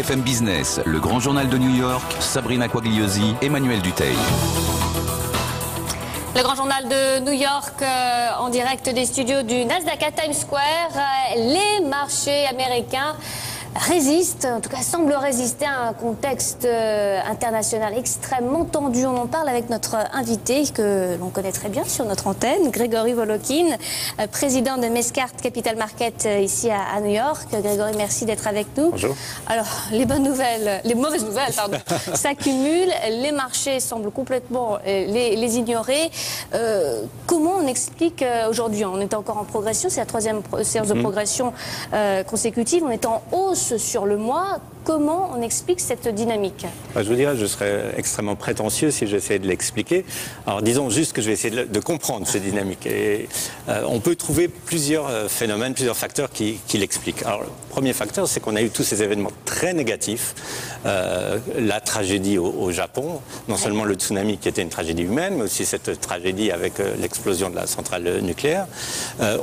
BFM Business, le grand journal de New York, Sabrina Quagliosi, Emmanuel Dutheil. Le grand journal de New York en direct des studios du Nasdaq à Times Square. Les marchés américains résistent, en tout cas semblent résister à un contexte international extrêmement tendu. On en parle avec notre invité que l'on connaît très bien sur notre antenne, Grégory Volokin, président de Mescart Capital Market ici à New York. Grégory, merci d'être avec nous. Bonjour. Alors, les mauvaises nouvelles, pardon, s'accumulent. Les marchés semblent complètement les ignorer. Comment on explique aujourd'hui? On est encore en progression, c'est la troisième séance de progression consécutive. On est en hausse sur le mois. Comment on explique cette dynamique? Je vous dirais, je serais extrêmement prétentieux si j'essayais de l'expliquer. Alors disons juste que je vais essayer de comprendre cette dynamique. Et on peut trouver plusieurs phénomènes, plusieurs facteurs qui l'expliquent. Alors le premier facteur, c'est qu'on a eu tous ces événements très négatifs. La tragédie au Japon, non seulement le tsunami qui était une tragédie humaine, mais aussi cette tragédie avec l'explosion de la centrale nucléaire.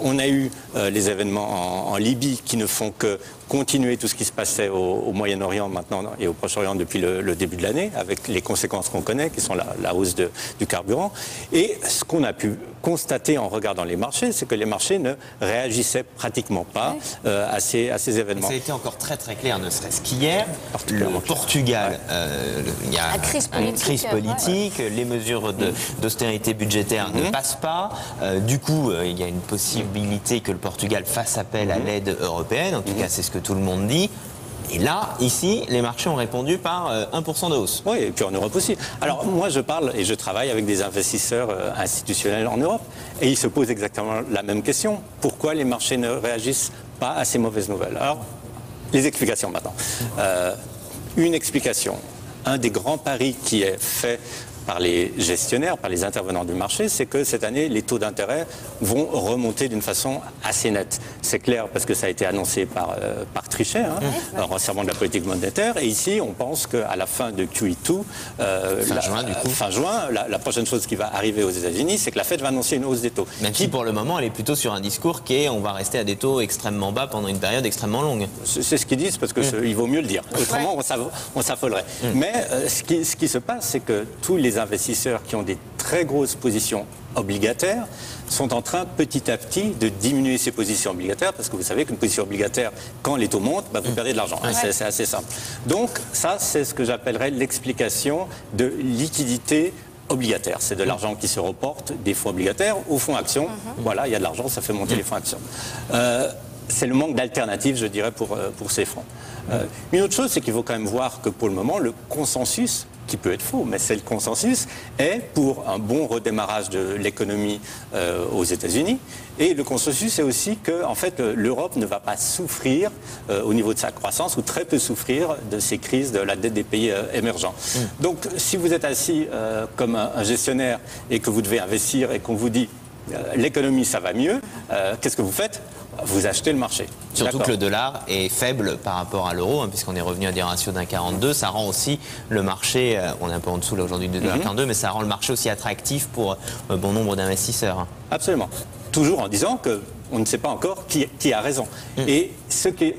On a eu les événements en Libye qui ne font que continuer tout ce qui se passait au Moyen-Orient maintenant et au Proche-Orient depuis le début de l'année, avec les conséquences qu'on connaît, qui sont la hausse du carburant. Et ce qu'on a pu constater en regardant les marchés, c'est que les marchés ne réagissaient pratiquement pas à ces événements. Ça a été encore très très clair, ne serait-ce qu'hier, le Portugal, il y a une crise politique, les mesures d'austérité budgétaire ne passent pas. Du coup, il y a une possibilité que le Portugal fasse appel à l'aide européenne, en tout cas c'est ce que tout le monde dit. Et là, ici, les marchés ont répondu par 1% de hausse. Oui, et puis en Europe aussi. Alors moi, je parle et je travaille avec des investisseurs institutionnels en Europe, et ils se posent exactement la même question. Pourquoi les marchés ne réagissent pas à ces mauvaises nouvelles? Alors, les explications maintenant. Une explication. Un des grands paris qui est fait par les gestionnaires, par les intervenants du marché, c'est que cette année, les taux d'intérêt vont remonter d'une façon assez nette. C'est clair parce que ça a été annoncé par Trichet, resserrement de la politique monétaire. Et ici, on pense qu'à la fin de QE2, fin juin, la prochaine chose qui va arriver aux États-Unis, c'est que la Fed va annoncer une hausse des taux. Même si pour le moment, elle est plutôt sur un discours qui est on va rester à des taux extrêmement bas pendant une période extrêmement longue. C'est ce qu'ils disent parce qu'il vaut mieux le dire. Autrement, on s'affolerait. Mais ce qui se passe, c'est que tous les investisseurs qui ont des très grosses positions obligataires sont en train petit à petit de diminuer ces positions obligataires parce que vous savez qu'une position obligataire, quand les taux montent, vous perdez de l'argent. C'est assez simple. Donc ça, c'est ce que j'appellerais l'explication de liquidité obligataire. C'est de l'argent qui se reporte des fonds obligataires aux fonds actions. Voilà, il y a de l'argent, ça fait monter les fonds actions. C'est le manque d'alternatives, je dirais, pour ces fonds. Une autre chose, c'est qu'il faut quand même voir que pour le moment, le consensus, qui peut être faux, mais c'est le consensus, est pour un bon redémarrage de l'économie aux États-Unis. Et le consensus est aussi que, en fait, l'Europe ne va pas souffrir au niveau de sa croissance, ou très peu souffrir de ces crises de la dette des pays émergents. Donc, si vous êtes assis comme un gestionnaire et que vous devez investir et qu'on vous dit l'économie, ça va mieux, qu'est-ce que vous faites? Vous achetez le marché. Surtout que le dollar est faible par rapport à l'euro, puisqu'on est revenu à des ratios d'1,42. Ça rend aussi le marché, on est un peu en dessous là aujourd'hui de 2,42, mais ça rend le marché aussi attractif pour bon nombre d'investisseurs. Absolument. Toujours en disant qu'on ne sait pas encore qui a raison. Et ce qui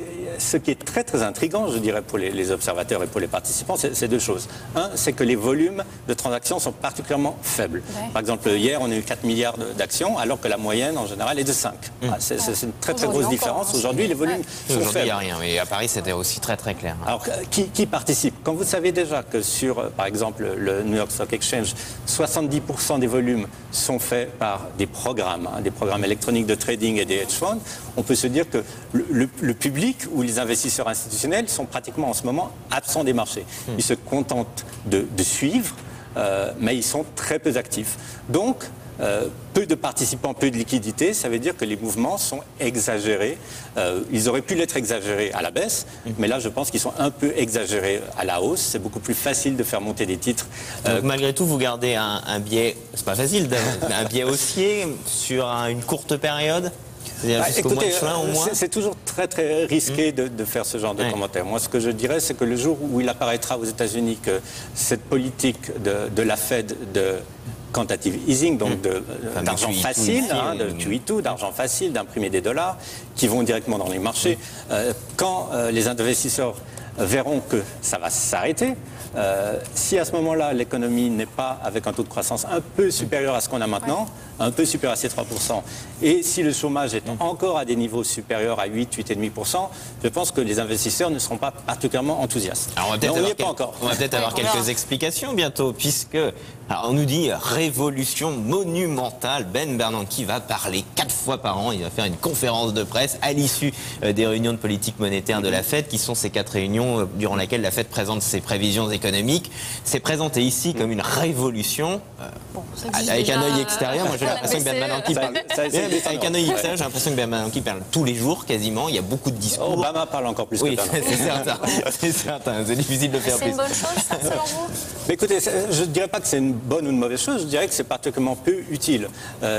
est très très intriguant, je dirais, pour les observateurs et pour les participants, c'est deux choses. Un, c'est que les volumes de transactions sont particulièrement faibles. Par exemple, hier, on a eu 4 milliards d'actions, alors que la moyenne, en général, est de 5. C'est une très très grosse différence. Aujourd'hui, les volumes sont faibles. Aujourd'hui, il n'y a rien. Mais à Paris, c'était aussi très très clair. Alors, qui participe? Quand vous savez déjà que sur, par exemple, le New York Stock Exchange, 70% des volumes sont faits par des programmes électroniques de trading et des hedge funds, on peut se dire que le public ou les investisseurs institutionnels sont pratiquement en ce moment absents des marchés. Ils se contentent de suivre, mais ils sont très peu actifs. Donc, peu de participants, peu de liquidités, ça veut dire que les mouvements sont exagérés. Ils auraient pu l'être exagérés à la baisse, mais là, je pense qu'ils sont un peu exagérés à la hausse. C'est beaucoup plus facile de faire monter des titres. Donc, malgré tout, vous gardez un biais, c'est pas facile, un biais haussier sur une courte période? Écoutez, c'est toujours très très risqué de faire ce genre de commentaires. Moi, ce que je dirais, c'est que le jour où il apparaîtra aux États-Unis que cette politique de la Fed de quantitative easing, donc d'argent facile, de QE2, d'argent facile, d'imprimer des dollars qui vont directement dans les marchés, quand les investisseurs verront que ça va s'arrêter. Si à ce moment-là, l'économie n'est pas avec un taux de croissance un peu supérieur à ce qu'on a maintenant, un peu supérieur à ces 3%, et si le chômage est encore à des niveaux supérieurs à 8,5%, je pense que les investisseurs ne seront pas particulièrement enthousiastes. Alors on va peut-être avoir quelques explications bientôt, puisque on nous dit révolution monumentale. Ben Bernanke va parler 4 fois par an. Il va faire une conférence de presse à l'issue des réunions de politique monétaire de la Fed, qui sont ces 4 réunions durant lesquelles la Fed présente ses prévisions économiques. C'est présenté ici comme une révolution. Avec un œil extérieur, moi j'ai l'impression que Ben Bernanke parle. Avec un œil extérieur, j'ai l'impression que Ben Bernanke parle tous les jours quasiment. Il y a beaucoup de discours. Obama parle encore plus que Bernanke. C'est certain. C'est certain. C'est difficile de faire plus. C'est une bonne chose, ça, selon vous? Mais écoutez, je ne dirais pas que c'est une bonne ou une mauvaise chose, je dirais que c'est particulièrement peu utile.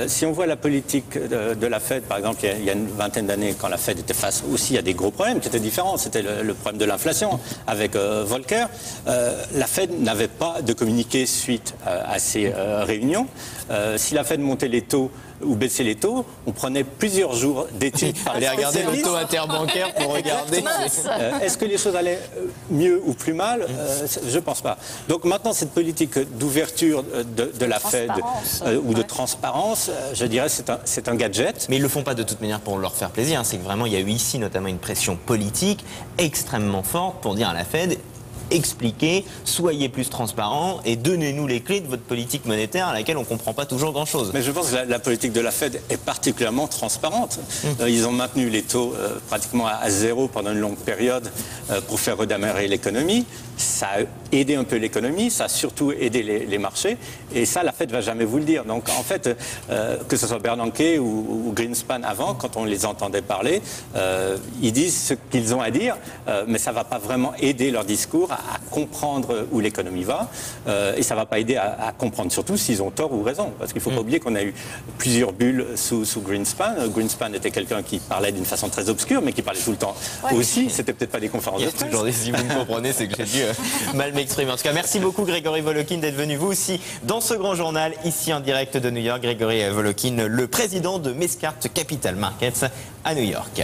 Si on voit la politique de la Fed, par exemple, il y a une vingtaine d'années, quand la Fed était face aussi à des gros problèmes qui étaient différents, c'était le problème de l'inflation avec Volcker, la Fed n'avait pas de communiqué suite à ces réunions. Si la Fed montait les taux ou baisser les taux, on prenait plusieurs jours d'études. Allez regarder le taux interbancaire pour regarder. Est-ce que les choses allaient mieux ou plus mal? Je ne pense pas. Donc maintenant, cette politique d'ouverture de la Fed ou de transparence, je dirais c'est un gadget. Mais ils ne le font pas de toute manière pour leur faire plaisir. C'est que vraiment, il y a eu ici notamment une pression politique extrêmement forte pour dire à la Fed: expliquez, soyez plus transparents et donnez-nous les clés de votre politique monétaire à laquelle on ne comprend pas toujours grand-chose. Mais je pense que la politique de la Fed est particulièrement transparente. Ils ont maintenu les taux pratiquement à zéro pendant une longue période pour faire redémarrer l'économie. Ça a aidé un peu l'économie, ça a surtout aidé les marchés. Et ça, la Fed ne va jamais vous le dire. Donc en fait, que ce soit Bernanke ou Greenspan avant, quand on les entendait parler, ils disent ce qu'ils ont à dire, mais ça ne va pas vraiment aider leur discours à comprendre où l'économie va, et ça ne va pas aider à comprendre surtout s'ils ont tort ou raison, parce qu'il ne faut pas oublier qu'on a eu plusieurs bulles sous Greenspan. Greenspan était quelqu'un qui parlait d'une façon très obscure, mais qui parlait tout le temps aussi. C'était peut-être pas des conférences de presse. Si vous me comprenez, c'est que j'ai dû mal m'exprimer. En tout cas, merci beaucoup Grégory Volokhin d'être venu vous aussi dans ce grand journal, ici en direct de New York. Grégory Volokhin, le président de Mescart Capital Markets à New York.